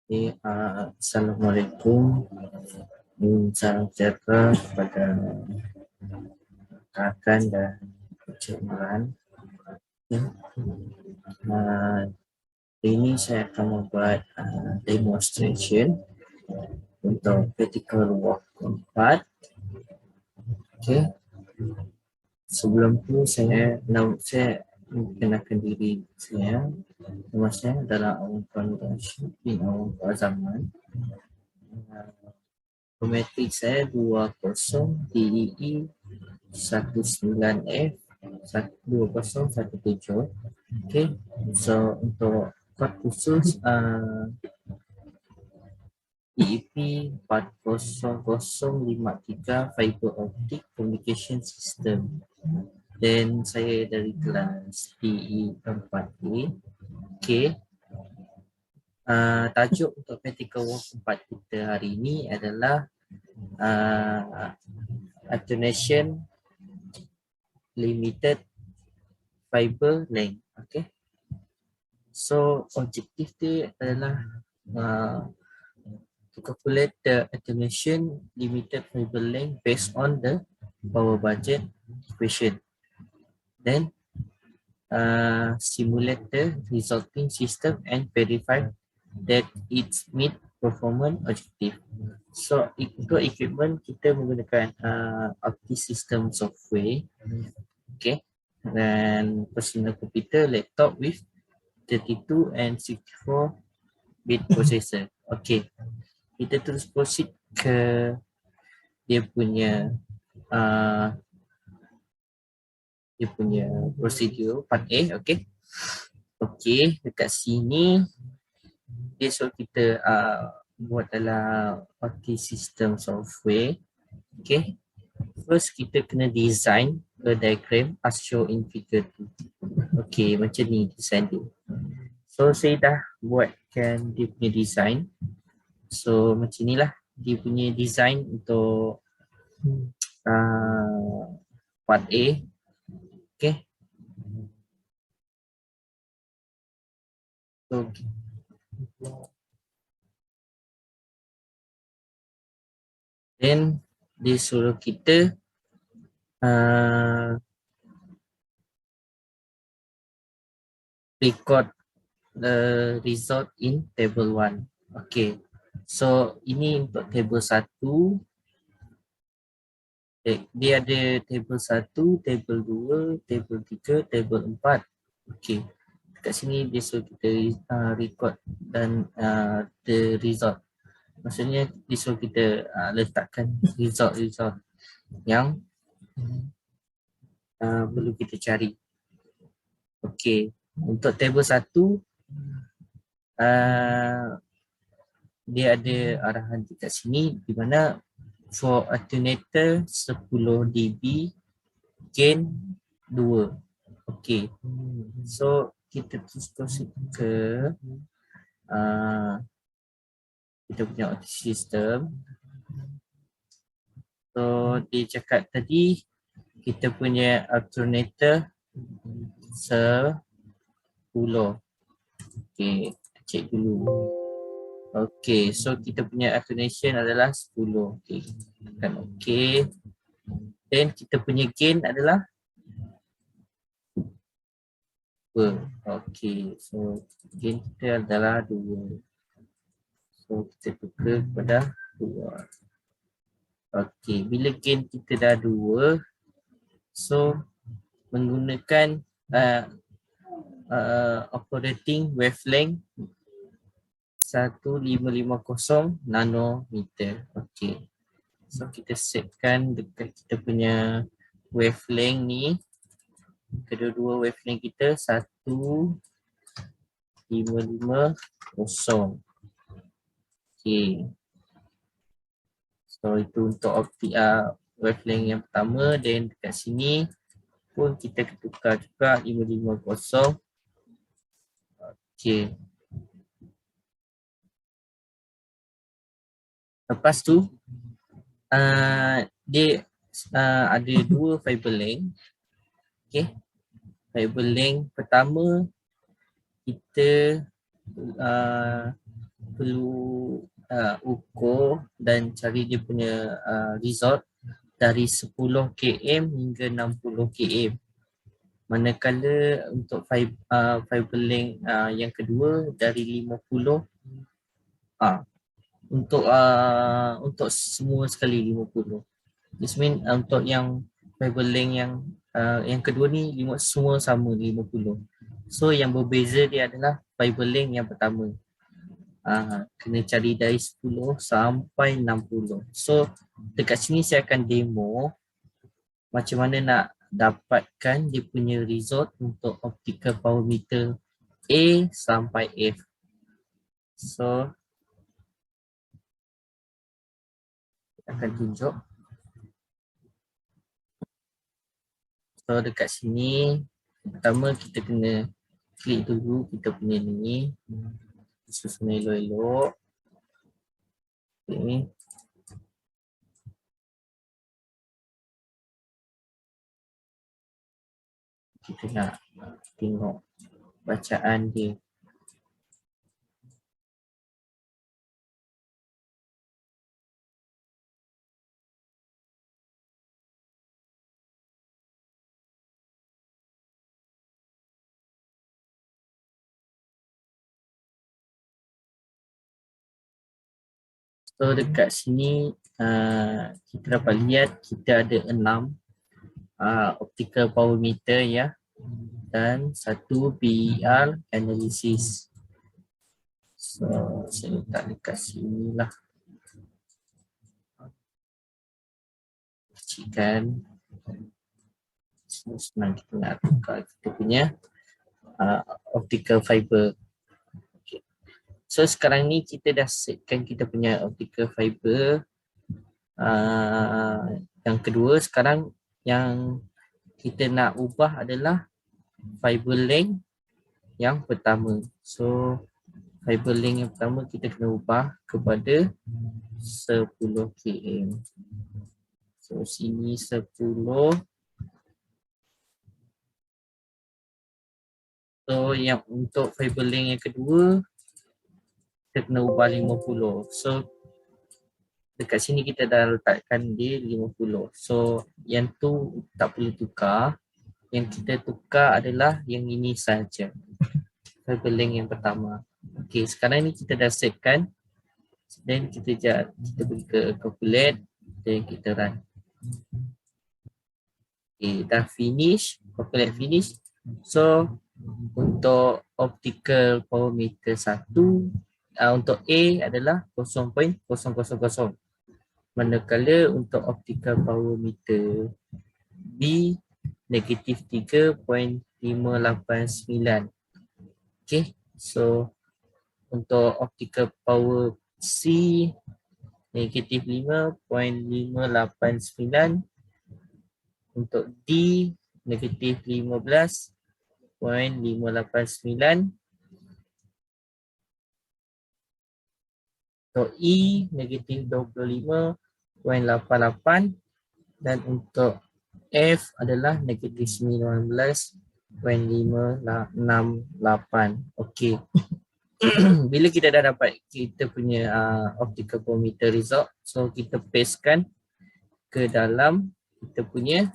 Assalamualaikum. Salam sejahtera kepada rakan dan Encik Imran. Hari ini saya akan membuat demonstration untuk vertical walk 4. Okay. Sebelum tu saya mengenalkan diri saya. Nama saya adalah Awan Rashid bin Awan Zaman. Geometrik saya 20 DEE 19F 2017. Okay, so untuk kod khusus DEP 40053 Fiber Optic Communication System, dan saya dari kelas PE 4A. Okay, tajuk untuk practical walk 4 kita hari ini adalah attenuation limited fiber length. Okay, so objektif dia adalah to calculate the attenuation limited fiber length based on the power budget equation, then simulate the resulting system and verify that it meet performance objective. So untuk equipment kita menggunakan OptiSystem software, okay, dan personal computer laptop with 32 and 64 bit processor. Okay, kita terus proceed ke dia punya prosedur part A. Okay. Okay, dekat sini dia suruh kita buat dalam OptiSystem software. Okay, first kita kena design a diagram as shown in figure 2. Okay, macam ni design dia. So saya dah buatkan dia punya design. So macam ni lah dia punya design untuk part A. Okay. So then dia suruh kita record the result in table 1. Okay, so ini untuk table 1. Dia ada table 1, table 2, table 3, table 4. Okay, dekat sini dia suruh kita record dan the result. Maksudnya dia suruh kita letakkan result yang perlu kita cari. Okay, untuk table 1 dia ada arahan dekat sini di mana for attenuator 10 dB gain 2. Okay, so kita terus proceed ke kita punya OptiSystem. So dia cakap tadi kita punya alternator 10. Okay, cek dulu. Okay, so kita punya attenuation adalah 10. Okay, tekan okay. Then kita punya gain adalah 2. Okay, so gain kita adalah 2. So kita tukar kepada 2. Okay, bila gain kita dah 2, so menggunakan operating wavelength 1550 nanometer. Okay, so kita setkan dekat kita punya wavelength ni, kedua-dua wavelength kita 1550. Okay, so itu untuk wavelength yang pertama, dan dekat sini pun kita tukar juga 550. Okay, lepas tu dia ada dua fiber length. Okay, fiber length pertama kita perlu ukur dan cari dia punya result dari 10 km hingga 60 km. Manakala untuk fiber length yang kedua dari 50 untuk semua sekali 50. This mean untuk yang fiber length yang kedua ni semua sama 50. So yang berbeza dia adalah fiber length yang pertama. Kena cari dari 10 sampai 60. So dekat sini saya akan demo macam mana nak dapatkan dia punya result untuk optical power meter A sampai F. So akan tunjuk. So dekat sini pertama kita kena klik dulu kita punya ni, susun elok-elok. Okay. Kita nak tengok bacaan dia. So dekat sini kita dapat lihat kita ada 6 optical power meter ya, dan 1 PER analysis. So saya letak dekat sini lah. Kecilkan. Senang kita nak tukar kita punya optical fiber. Okay. So sekarang ni kita dah setkan kita punya optical fiber yang kedua. Sekarang yang kita nak ubah adalah fiber length yang pertama. So fiber length yang pertama kita kena ubah kepada 10 km. So sini 10. So yang untuk fiber length yang kedua kita kena ubah 50. So dekat sini kita dah letakkan dia 50. So yang tu tak perlu tukar. Yang kita tukar adalah yang ini saja. Fiber length yang pertama. Okey, sekarang ni kita dah setkan. Then kita pergi ke calculate dan kita run. Okay, dah finish, calculate finish. So untuk optical power meter 1 untuk A adalah 0.000. Manakala untuk optical power meter B negatif 3.589. Okay, so untuk optical power C negatif 5.589. Untuk D negatif 15.589. Untuk E negatif 25.88. Dan untuk F adalah negatif 19.568. Okey. Bila kita dah dapat kita punya optical power meter result, so kita pastekan ke dalam kita punya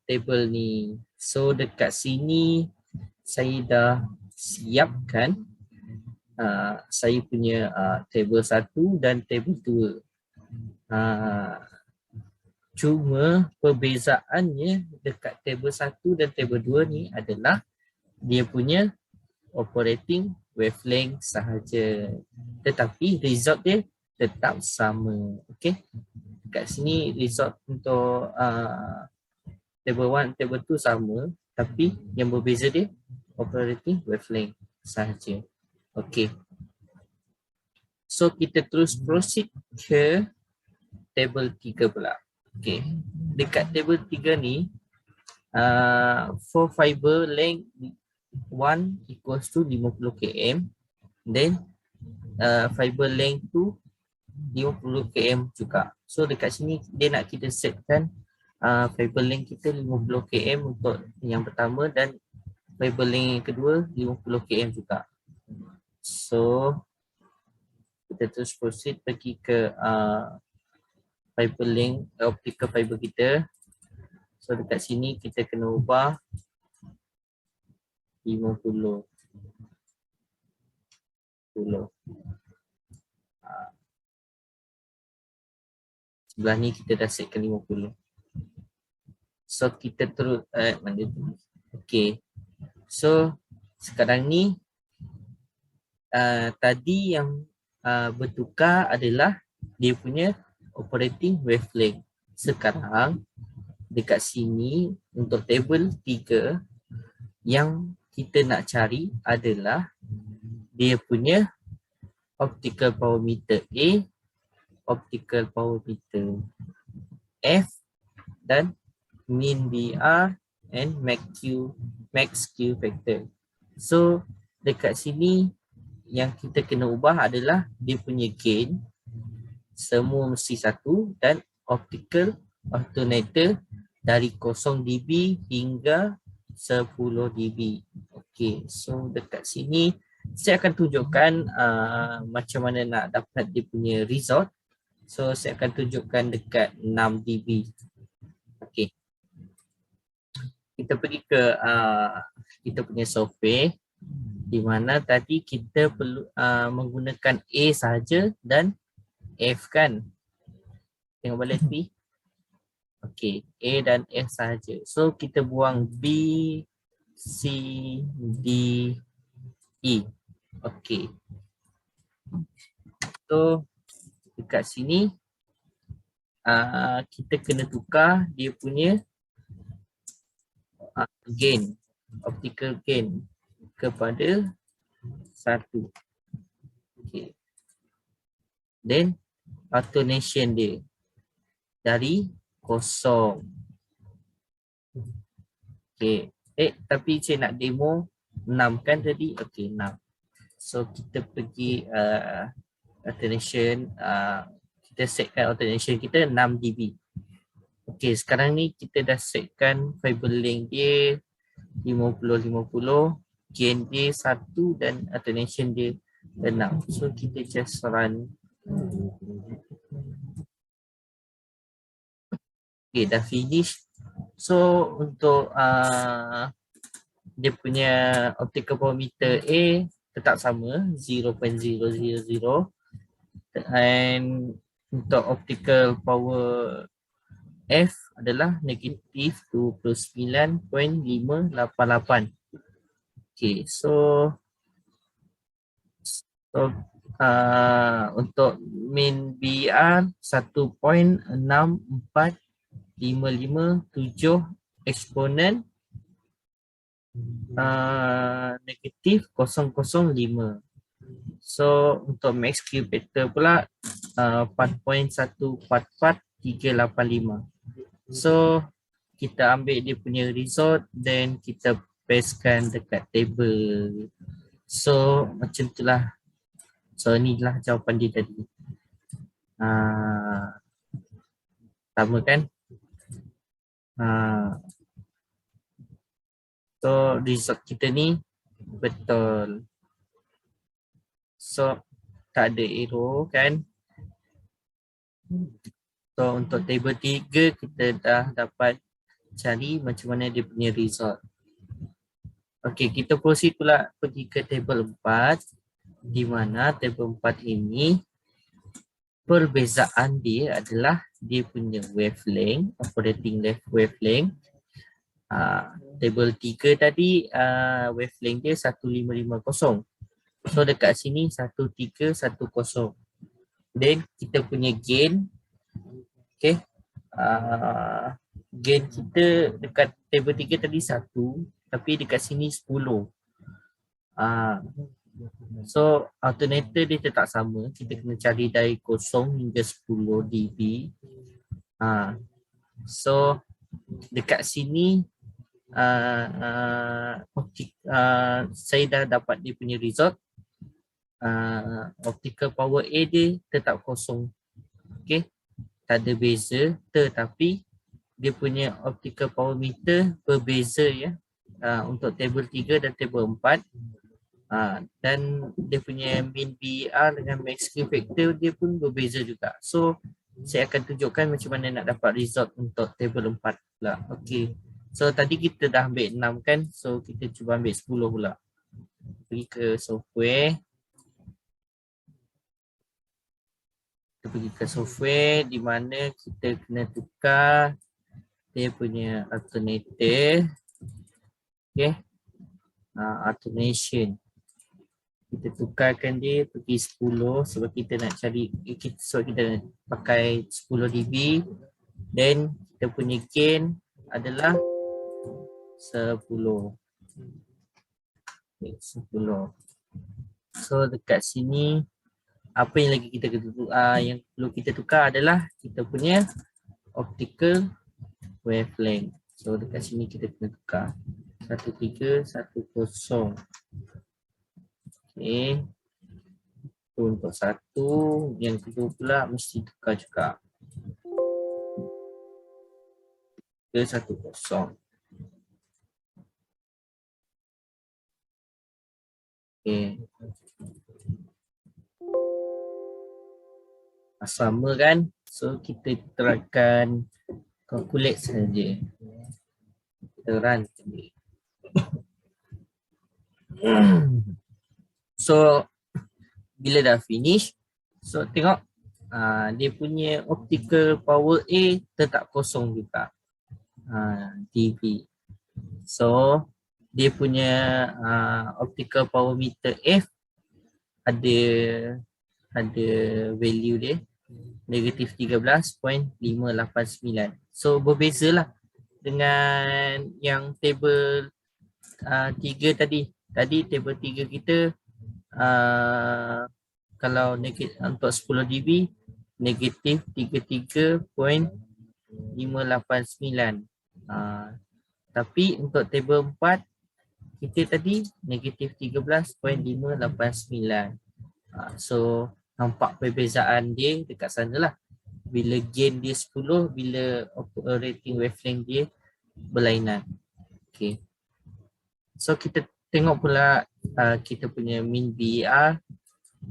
table ni. So dekat sini saya dah siapkan saya punya table 1 dan table 2. Cuma perbezaannya dekat table 1 dan table 2 ni adalah dia punya operating wavelength sahaja. Tetapi result dia tetap sama. Okey. Dekat sini result untuk table 1, table 2 sama, tapi yang berbeza dia operating wavelength sahaja. Okey. So kita terus proceed ke table 3 pula. Okey. Dekat table 3 ni for fiber length 1 equals to 50 km, then fiber length 2 50 km juga. So dekat sini dia nak kita setkan fiber length kita 50 km untuk yang pertama dan fiber length yang kedua 50 km juga. So kita terus proceed pergi ke fiber link, optical fiber kita. So dekat sini kita kena ubah 50. Sebelah ni kita dah setkan 50. So kita terus mana tu? Okay. So sekarang ni tadi yang bertukar adalah dia punya operating wavelength. Sekarang dekat sini untuk table 3 yang kita nak cari adalah dia punya optical power meter A, optical power meter F dan mean BR and max Q factor. So dekat sini yang kita kena ubah adalah dia punya gain semua mesti 1 dan optical alternator dari 0 dB hingga 10 dB. Okay, so dekat sini saya akan tunjukkan macam mana nak dapat dia punya result. So saya akan tunjukkan dekat 6 dB. Okay. Kita pergi ke kita punya software di mana tadi kita perlu menggunakan A sahaja dan F kan. Tengok balik B. Okay, A dan F sahaja. So kita buang B, C, D, E. Okay. So dekat sini kita kena tukar dia punya gain, optical gain kepada 1. Okay. Then alternation dia dari 0. Okay. Tapi saya nak demo 6 kan tadi? Okay, 6. So kita pergi alternation, kita setkan alternation kita 6 dB. Okay, sekarang ni kita dah setkan fiber length dia 50-50, gain dia 1 dan alternation dia 6. So kita just run. Okay, dah finish. So untuk dia punya optical power meter A tetap sama 0.000 and untuk optical power F adalah negatif 29.588. Okay, so untuk min BR 1.64557 eksponen negatif 005. So untuk max Q factor pula 4.144385. So kita ambil dia punya result then kita pastekan dekat table. So macam itulah. So inilah jawapan dia tadi. Sama kan? So result kita ni betul. So tak ada error kan? So untuk table 3 kita dah dapat cari macam mana dia punya result. Okay, kita proceed pula pergi ke table 4 di mana table 4 ini perbezaan dia adalah dia punya wavelength, operating wavelength. Table 3 tadi wavelength dia 1550. So dekat sini 1310. Then kita punya gain. Okay. Gain kita dekat table 3 tadi 1, tapi dekat sini 10. So alternator dia tetap sama. Kita kena cari dari 0 hingga 10 dB. So dekat sini saya dah dapat dia punya result. Optical power A dia tetap 0. Okay, tak ada beza, tetapi dia punya optical power meter berbeza ya. Untuk table 3 dan table 4 Dan dia punya mean BER dengan max Q factor dia pun berbeza juga. So saya akan tunjukkan macam mana nak dapat result untuk table 4 pula. Okay. So tadi kita dah ambil 6 kan. So kita cuba ambil 10 pula. Pergi ke software. Kita pergi ke software di mana kita kena tukar dia punya alternator. Okay. Alternation. Kita tukarkan dia pergi 10 sebab kita nak cari, so kita nak pakai 10 dB. Then kita punya gain adalah 10. Okay, 10. So dekat sini apa yang lagi kita yang perlu kita tukar adalah kita punya optical wavelength. So dekat sini kita kena tukar 1310. Okay. Itu untuk satu. Yang kedua pula mesti tukar juga. 310. Okay. Sama kan? So kita terapkan calculate saja. Kita run saja. So bila dah finish, so tengok dia punya optical power A tetap kosong juga, dB. So dia punya optical power meter F ada value dia negatif 13.589. So berbezalah dengan yang table 3 tadi. Tadi table 3 kita kalau negatif untuk 10 dB negatif 33.589. Tapi untuk table 4 kita tadi negatif 13.589. So nampak perbezaan dia dekat sana lah. Bila gain dia 10, bila operating wavelength dia berlainan. Okay. So kita tengok pula kita punya mean BER.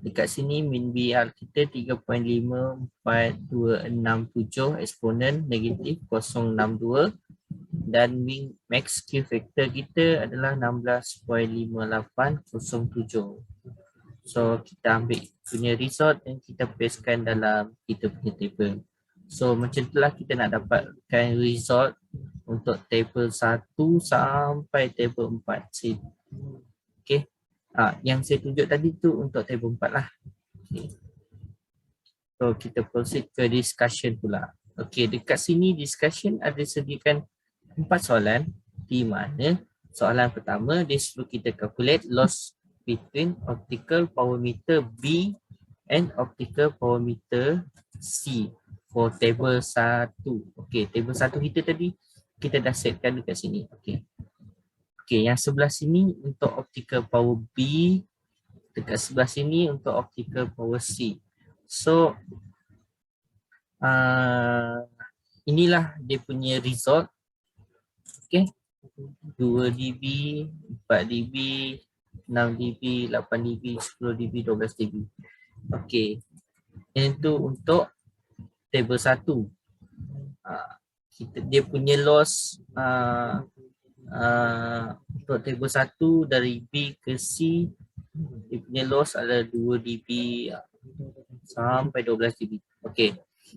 Dekat sini mean BER kita 3.54267 eksponen negatif 062 dan mean max Q factor kita adalah 16.5807. So kita ambil punya result dan kita pastekan dalam kita punya table. So macam itulah kita nak dapatkan result untuk table 1 sampai table 4. Okay. Yang saya tunjuk tadi tu untuk table 4 lah. Okay. So kita proceed ke discussion pula. Okay, dekat sini discussion ada sediakan 4 soalan di mana soalan pertama dia suruh kita calculate loss between optical power meter B and optical power meter C for table 1. Okay, table 1 kita tadi kita dah setkan dekat sini. Okay. Okay, yang sebelah sini untuk optical power B, dekat sebelah sini untuk optical power C. So inilah dia punya result. Okay, 2 dB, 4 dB, 6 dB, 8 dB, 10 dB, 12 dB. Okay, yang itu untuk table 1. Dia punya loss untuk table 1 dari B ke C, dia punya loss adalah 2 dB sampai 12 dB. Okay,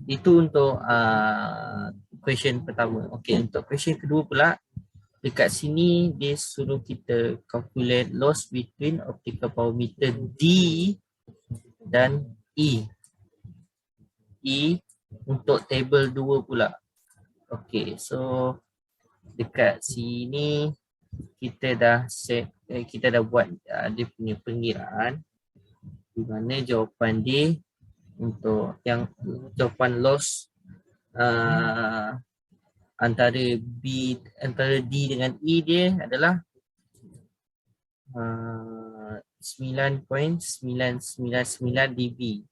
itu untuk question pertama. Okay, untuk question kedua pula, dekat sini dia suruh kita calculate loss between optical power meter D dan E. E untuk table 2 pula. Okay, so dekat sini kita dah set, kita dah buat dia punya pengiraan di mana jawapan dia untuk yang jawapan loss antara D dengan E dia adalah 9.999 dB.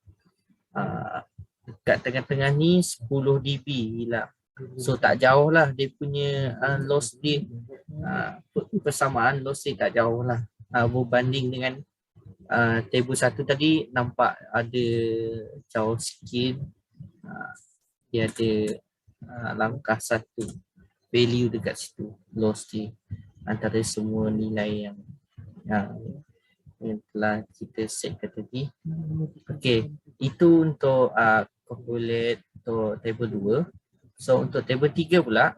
Dekat tengah-tengah ni 10 dB hilang. So tak jauh lah dia punya loss dia, persamaan loss dia tak jauh lah. berbanding dengan table 1 tadi nampak ada jauh sikit. Dia ada langkah satu value dekat situ, loss dia antara semua nilai yang telah kita setkan tadi. Okey, itu untuk calculate untuk table 2. So untuk table 3 pula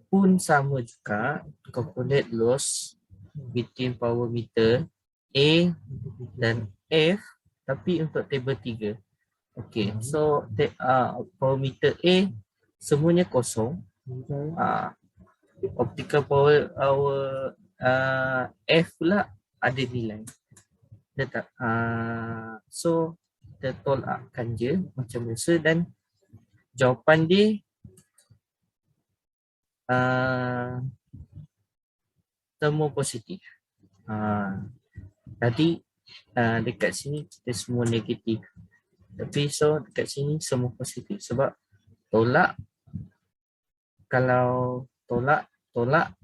pun sama juga, calculate loss between power meter A dan F, tapi untuk table 3. Okey, so power meter A semuanya kosong. Optical power F pula ada nilai. So kita tolakkan je macam biasa dan jawapan dia semua positif. Tadi dekat sini kita semua negatif. Tapi so dekat sini semua positif sebab tolak, kalau tolak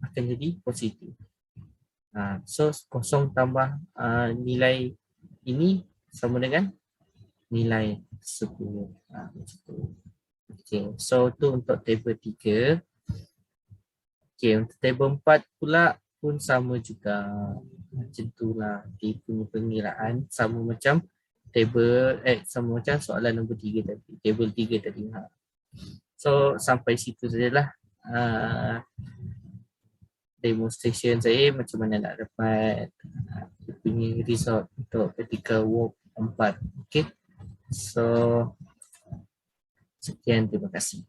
akan jadi positif. So kosong tambah nilai ini sama dengan nilai 10. Okay, so tu untuk table 3. Okay, untuk table 4 pula pun sama juga. Macam tu lah dia punya pengiraan, sama macam table sama macam soalan nombor 3 tadi, table 3 tadi. So sampai situ sajalah demonstration saya macam mana nak dapat punya result untuk practical work 4. Okay, so sekian, terima kasih.